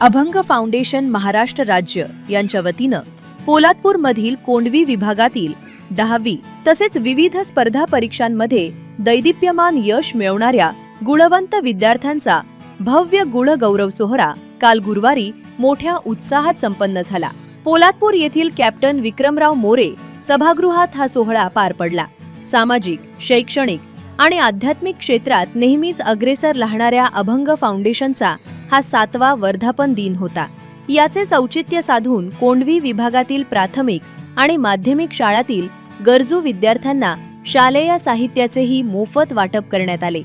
अभंग फाउंडेशन महाराष्ट्र राज्य यांच्या वतीनं पोलादपूरमधील कोंडवी विभागातील 10वी तसेच विविध स्पर्धा परीक्षांमध्ये दैदिप्यमान यश मिळवणाऱ्या गुणवंत विद्यार्थ्यांचा भव्य गुण गौरव सोहळा काल गुरुवारी मोठ्या उत्साहात संपन्न झाला। पोलादपूर येथील कॅप्टन विक्रमराव मोरे सभागृहात हा सोहळा पार पडला। सामाजिक, शैक्षणिक आणि आध्यात्मिक क्षेत्रात नेहमीच अग्रेसर राहणाऱ्या अभंग फाउंडेशनचा हा 7वा वर्धापन दिन होता। याचेच औचित्य साधून कोंडवी विभागातील प्राथमिक आणि माध्यमिक शाळातील गरजू विद्यार्थ्यांना शालेय साहित्याचेही मोफत वाटप करण्यात आले।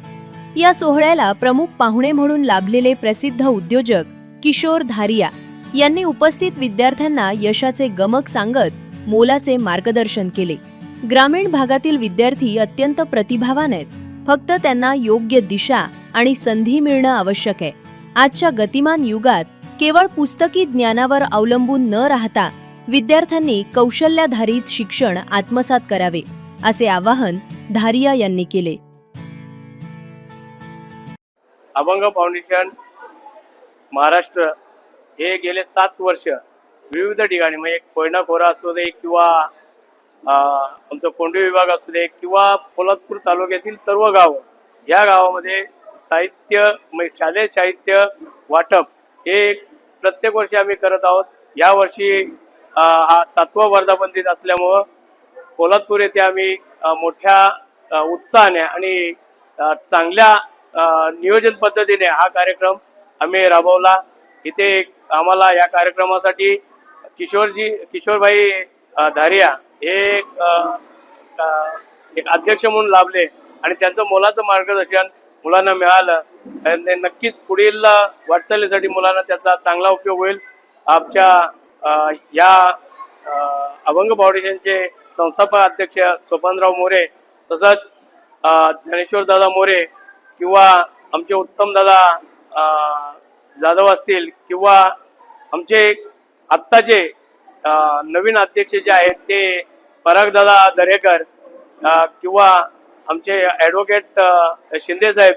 या सोहळ्याला प्रमुख पाहुणे म्हणून लाभलेले प्रसिद्ध उद्योजक किशोर धारिया यांनी उपस्थित विद्यार्थ्यांना यशाचे गमक सांगत मोलाचे मार्गदर्शन केले। ग्रामीण भागातील विद्यार्थी अत्यंत प्रतिभावान आहेत, फक्त त्यांना योग्य दिशा आणि संधी मिळणं आवश्यक आहे। आजच्या गतिमान युगात केवळ पुस्तकी ज्ञानावर अवलंबून न राहता विद्यार्थ्यांनी कौशल्याधारित शिक्षण आत्मसात करावे, असे आवाहन धारिया यांनी केले। अभंग फाउंडेशन महाराष्ट्र हे गेले 7 वर्ष विविध ठिकाणी म्हणजे कोयना खोरा असू दे किंवा आमचा कोंडवी विभाग असू दे किंवा पोलादपूर तालुक्यातील सर्व गाव, या गावामध्ये साहित्य शालेय साहित्य वाटप हे प्रत्येक वर्षी आम्ही करत आहोत। या वर्षी हा 7वा वर्धापन दिन असल्यामुळं पोलादपूर येथे आम्ही मोठ्या उत्साहाने आणि चांगल्या नियोजन पद्धतीने हा कार्यक्रम आम्ही राबवला। इथे आम्हाला या कार्यक्रमासाठी किशोरभाई धारिया हे एक अध्यक्ष म्हणून लाभले आणि त्यांचं मोलाचं मार्गदर्शन मुलांना मिळालं। नक्कीच पुढील वाटचालीसाठी मुलांना त्याचा चांगला उपयोग होईल। आमच्या या अभंग फाउंडेशनचे संस्थापक अध्यक्ष सोपानराव मोरे, तसंच ज्ञानेश्वर दादा मोरे किंवा आमचे उत्तम दादा जाधव असतील किंवा आमचे आत्ताचे नवीन अध्यक्ष जे आहेत ते परागदादा दरेकर किंवा आमचे ॲडव्होकेट शिंदे साहेब,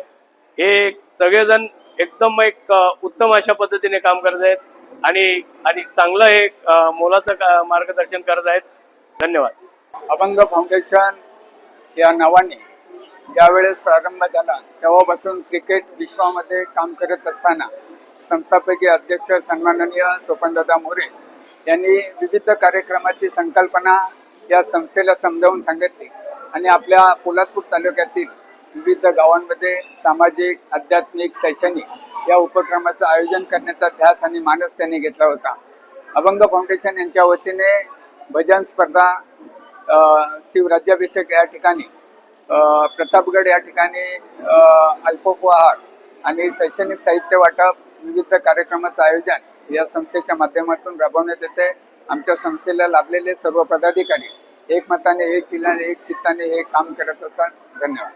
हे सगळेजण एकदम एक उत्तम अशा पद्धतीने काम करत आहेत आणि चांगलं हे मोलाचं मार्गदर्शन करत आहेत। धन्यवाद। अभंग फाउंडेशन या नावाने ज्यावेळेस प्रारंभ झाला तेव्हापासून क्रिकेट विश्वामध्ये काम करत असताना संस्थापकीय अध्यक्ष सन्माननीय सोपानदादा मोरे यांनी विविध कार्यक्रमाची संकल्पना या संस्थेला समजावून सांगितली आणि आपल्या पोलादपूर तालुक्यातील विविध गावांमध्ये सामाजिक, आध्यात्मिक, शैक्षणिक या उपक्रमाचं आयोजन करण्याचा ध्यास आणि मानस त्यांनी घेतला होता। अभंग फाउंडेशन यांच्या वतीने भजन स्पर्धा, शिवराज्याभिषेक या ठिकाणी, प्रतापगड या ठिकाणी अल्पोपहार आणि शैक्षणिक साहित्य वाटप, विविध कार्यक्रमाचं आयोजन या संस्थेच्या माध्यमातून राबवण्यात येते। आमच्या संस्थेला लाभलेले सर्व पदाधिकारी एकमताने, एक दिलाने, एक चित्ताने हे काम करत असतात। धन्यवाद।